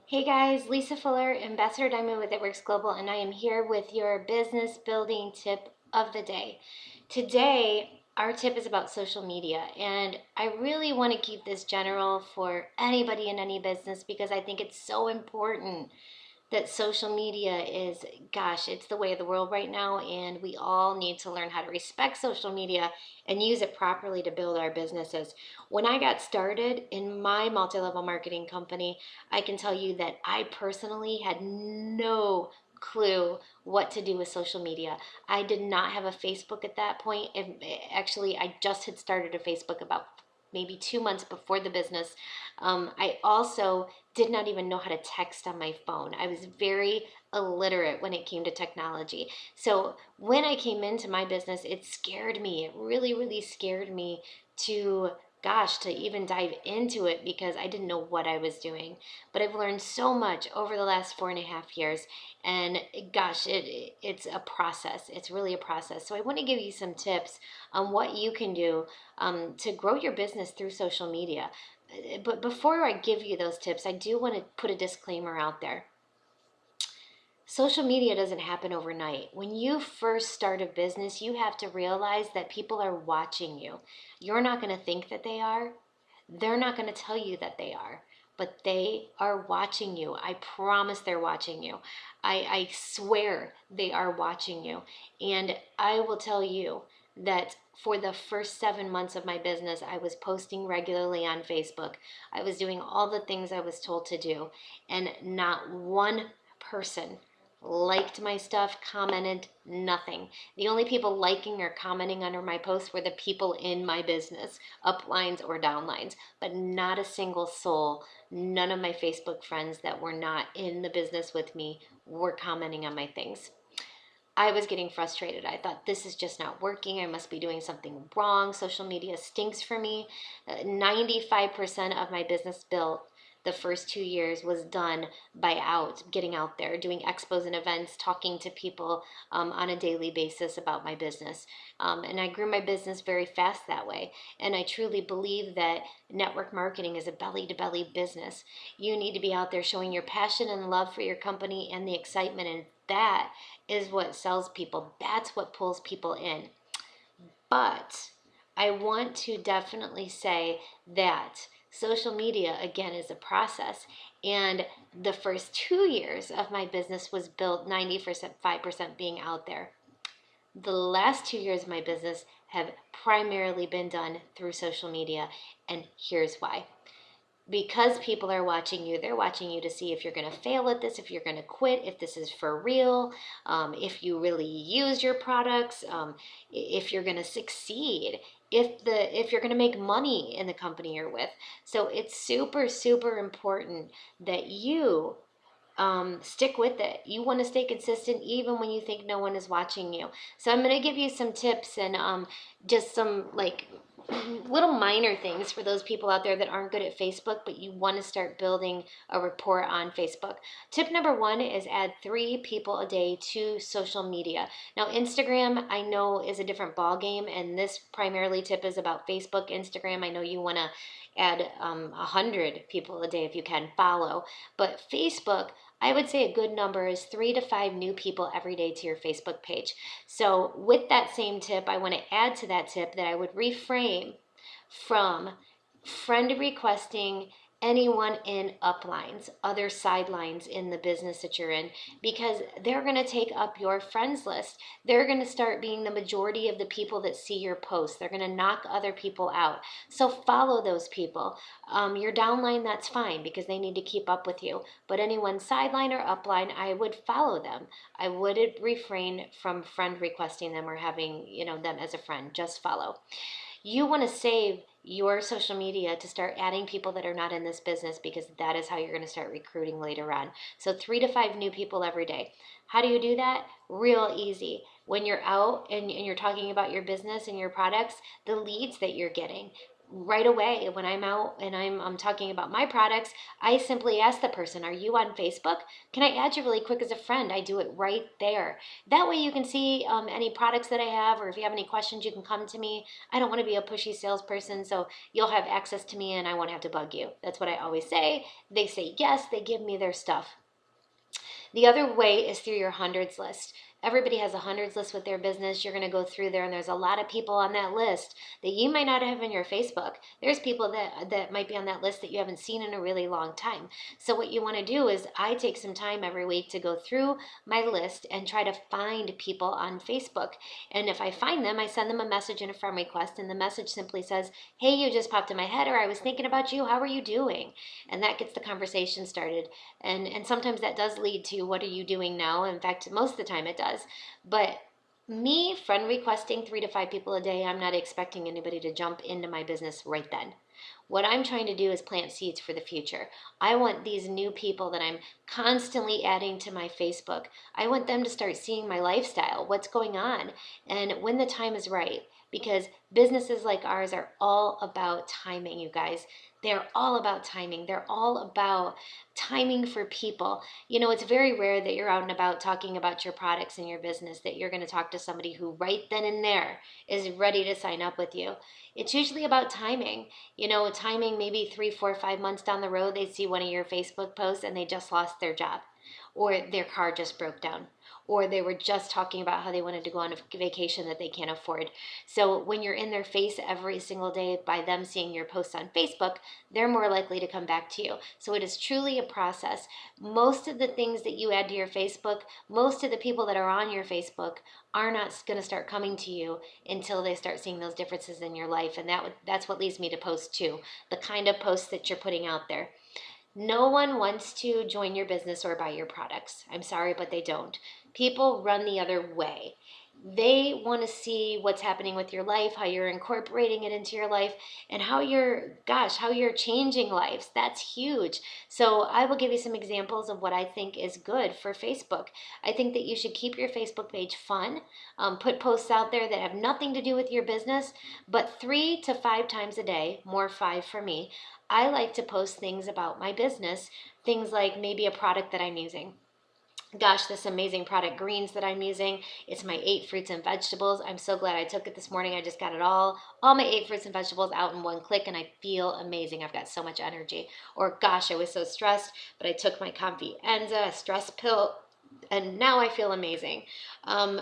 Hey guys, Lisa Fuller, Ambassador Diamond with It Works Global, and I am here with your business building tip of the day. Today, our tip is about social media, and I really want to keep this general for anybody in any business because I think it's so important that social media is, gosh, it's the way of the world right now, and we all need to learn how to respect social media and use it properly to build our businesses. When I got started in my multi-level marketing company, I can tell you that I personally had no clue what to do with social media. I did not have a Facebook at that point. Actually, I just had started a Facebook about maybe 2 months before the business. I also did not even know how to text on my phone. I was very illiterate when it came to technology. So when I came into my business, it scared me. It really, really scared me to, gosh, to even dive into it because I didn't know what I was doing. But I've learned so much over the last 4.5 years. And gosh, it's a process. It's really a process. So I want to give you some tips on what you can do to grow your business through social media. But before I give you those tips, I do want to put a disclaimer out there. Social media doesn't happen overnight. When you first start a business, you have to realize that people are watching you. You're not going to think that they are. They're not going to tell you that they are, but they are watching you. I promise they're watching you. I swear they are watching you. And I will tell you that for the first 7 months of my business, I was posting regularly on Facebook. I was doing all the things I was told to do, and not one person liked my stuff, commented, nothing. The only people liking or commenting under my posts were the people in my business, uplines or downlines, but not a single soul. None of my Facebook friends that were not in the business with me were commenting on my things. I was getting frustrated. I thought, this is just not working. I must be doing something wrong. Social media stinks for me. 95% of my business built the first 2 years was done by getting out there, doing expos and events, talking to people on a daily basis about my business. And I grew my business very fast that way. And I truly believe that network marketing is a belly to belly business. You need to be out there showing your passion and love for your company and the excitement, and that is what sells people. That's what pulls people in. But I want to definitely say that social media, again, is a process. And the first 2 years of my business was built 95% being out there. The last 2 years of my business have primarily been done through social media. And here's why. Because people are watching you, they're watching you to see if you're going to fail at this, if you're going to quit, if this is for real, if you really use your products, if you're going to succeed, if you're going to make money in the company you're with. So it's super, super important that you stick with it. You want to stay consistent even when you think no one is watching you. So I'm going to give you some tips and just some like little minor things for those people out there that aren't good at Facebook, but you want to start building a rapport on Facebook. Tip number one is add 3 people a day to social media. Now, Instagram, I know, is a different ball game, and this primarily tip is about Facebook. Instagram, I know you want to add 100 people a day if you can follow, but Facebook, I would say a good number is 3 to 5 new people every day to your Facebook page. So with that same tip, I want to add to that tip that I would reframe from friend requesting anyone in uplines, other sidelines in the business that you're in, because they're going to take up your friends list. They're going to start being the majority of the people that see your posts. They're going to knock other people out. So follow those people. Your downline, that's fine because they need to keep up with you. But anyone sideline or upline, I would follow them. I wouldn't refrain from friend requesting them or having, them as a friend. Just follow. You want to save your social media to start adding people that are not in this business because that is how you're going to start recruiting later on. So 3 to 5 new people every day. How do you do that? Real easy. When you're out and you're talking about your business and your products, the leads that you're getting, right away when I'm out and I'm talking about my products, I simply ask the person, are you on Facebook? Can I add you really quick as a friend? I do it right there. That way you can see any products that I have, or if you have any questions, you can come to me. I don't want to be a pushy salesperson, so you'll have access to me and I won't have to bug you. That's what I always say. They say yes, they give me their stuff. The other way is through your hundreds list. Everybody has a hundreds list with their business. You're going to go through there, and there's a lot of people on that list that you might not have in your Facebook. There's people that might be on that list that you haven't seen in a really long time. So what you want to do is I take some time every week to go through my list and try to find people on Facebook. And if I find them, I send them a message and a friend request, and the message simply says, hey, you just popped in my head, or I was thinking about you. How are you doing? And that gets the conversation started. And sometimes that does lead to, what are you doing now? In fact, most of the time it does. But me friend requesting 3 to 5 people a day, I'm not expecting anybody to jump into my business right then. What I'm trying to do is plant seeds for the future. I want these new people that I'm constantly adding to my Facebook, I want them to start seeing my lifestyle, what's going on, and when the time is right. Because businesses like ours are all about timing, you guys. They're all about timing. They're all about timing for people. You know, it's very rare that you're out and about talking about your products and your business, that you're going to talk to somebody who right then and there is ready to sign up with you. It's usually about timing. You know, timing maybe 3, 4, 5 months down the road, they see one of your Facebook posts and they just lost their job, or their car just broke down, or they were just talking about how they wanted to go on a vacation that they can't afford. So when you're in their face every single day by them seeing your posts on Facebook, they're more likely to come back to you. So it is truly a process. Most of the things that you add to your Facebook, most of the people that are on your Facebook are not going to start coming to you until they start seeing those differences in your life. And that's what leads me to post 2, the kind of posts that you're putting out there. No one wants to join your business or buy your products. I'm sorry, but they don't. People run the other way. They want to see what's happening with your life, how you're incorporating it into your life, and how you're changing lives. That's huge. So I will give you some examples of what I think is good for Facebook. I think that you should keep your Facebook page fun. Put posts out there that have nothing to do with your business, but 3 to 5 times a day, more 5 for me, I like to post things about my business, things like maybe a product that I'm using. Gosh, this amazing product, greens, that I'm using. It's my 8 fruits and vegetables. I'm so glad I took it this morning. I just got it all my 8 fruits and vegetables out in one click, and I feel amazing. I've got so much energy. Or gosh, I was so stressed, but I took my Confianza stress pill, and now I feel amazing.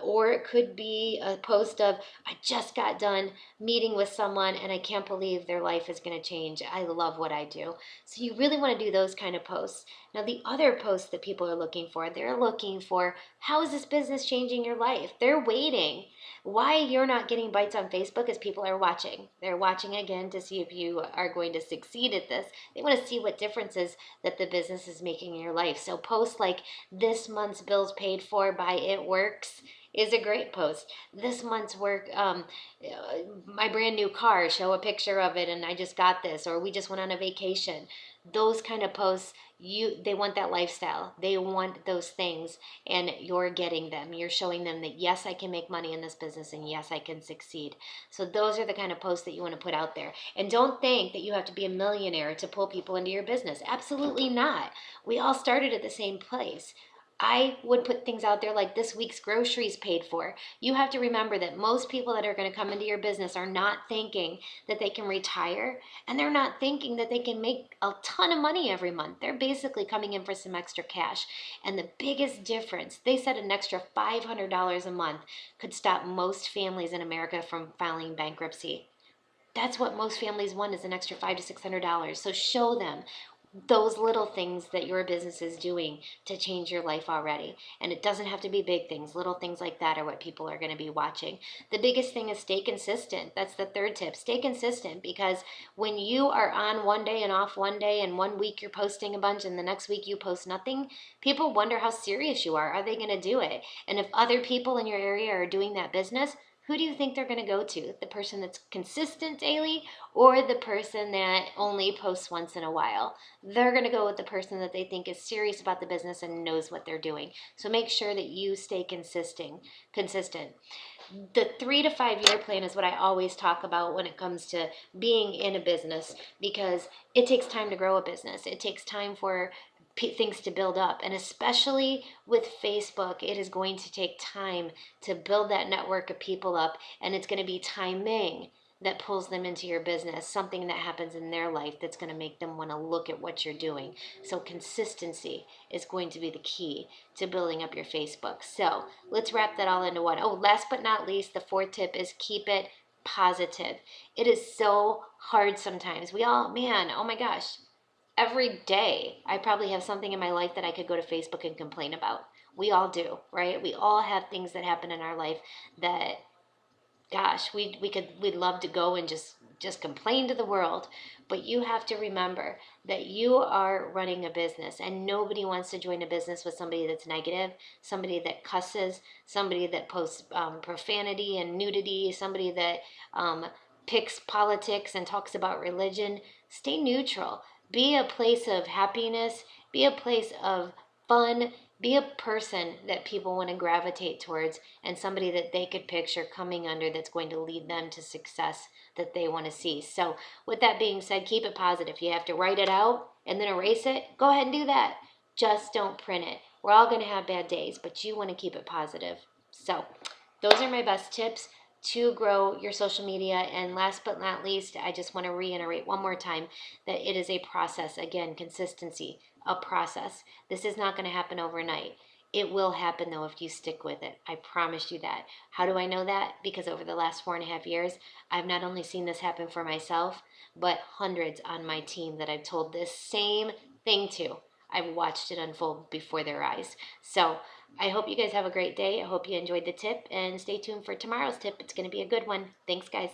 Or it could be a post of, I just got done meeting with someone and I can't believe their life is going to change. I love what I do. So you really want to do those kind of posts. Now, the other posts that people are looking for, they're looking for, how is this business changing your life? They're waiting. Why you're not getting bites on Facebook is people are watching. They're watching again to see if you are going to succeed at this. They want to see what differences that the business is making in your life. So posts like, this month's bills paid for by It Works is a great post. This month's work, my brand new car, show a picture of it and I just got this, or we just went on a vacation. Those kind of posts, they want that lifestyle. They want those things, and you're getting them. You're showing them that yes, I can make money in this business, and yes, I can succeed. So those are the kind of posts that you want to put out there. And don't think that you have to be a millionaire to pull people into your business. Absolutely not. We all started at the same place. I would put things out there like, this week's groceries paid for. You have to remember that most people that are going to come into your business are not thinking that they can retire, and they're not thinking that they can make a ton of money every month. They're basically coming in for some extra cash. And the biggest difference, they said an extra $500 a month could stop most families in America from filing bankruptcy. That's what most families want, is an extra $500 to $600. So show them those little things that your business is doing to change your life already. And it doesn't have to be big things. Little things like that are what people are going to be watching. The biggest thing is stay consistent. That's the third tip. Stay consistent, because when you are on one day and off one day, and one week you're posting a bunch and the next week you post nothing, people wonder how serious you are. Are they going to do it? And if other people in your area are doing that business, who do you think they're going to go to? The person that's consistent daily or the person that only posts once in a while? They're going to go with the person that they think is serious about the business and knows what they're doing. So make sure that you stay consistent. The 3 to 5 year plan is what I always talk about when it comes to being in a business, because it takes time to grow a business. It takes time for things to build up. And especially with Facebook, it is going to take time to build that network of people up. And it's going to be timing that pulls them into your business, something that happens in their life that's going to make them want to look at what you're doing. So consistency is going to be the key to building up your Facebook. So let's wrap that all into one. Oh, last but not least, the fourth tip is keep it positive. It is so hard sometimes. We all, man, oh my gosh, every day I probably have something in my life that I could go to Facebook and complain about. We all do, right? We all have things that happen in our life that, gosh, we'd love to go and just complain to the world. But you have to remember that you are running a business, and nobody wants to join a business with somebody that's negative, somebody that cusses, somebody that posts profanity and nudity, somebody that picks politics and talks about religion. Stay neutral. Be a place of happiness. Be a place of fun. Be a person that people want to gravitate towards, and somebody that they could picture coming under that's going to lead them to success that they want to see. So with that being said, keep it positive. You have to write it out and then erase it. Go ahead and do that. Just don't print it. We're all going to have bad days, but you want to keep it positive. So those are my best tips to grow your social media. And last but not least, I just want to reiterate one more time that it is a process. Again, consistency, a process. This is not going to happen overnight. It will happen though if you stick with it. I promise you that. How do I know that? Because over the last 4.5 years, I've not only seen this happen for myself, but hundreds on my team that I've told this same thing to. I've watched it unfold before their eyes. So I hope you guys have a great day. I hope you enjoyed the tip, and stay tuned for tomorrow's tip. It's going to be a good one. Thanks, guys.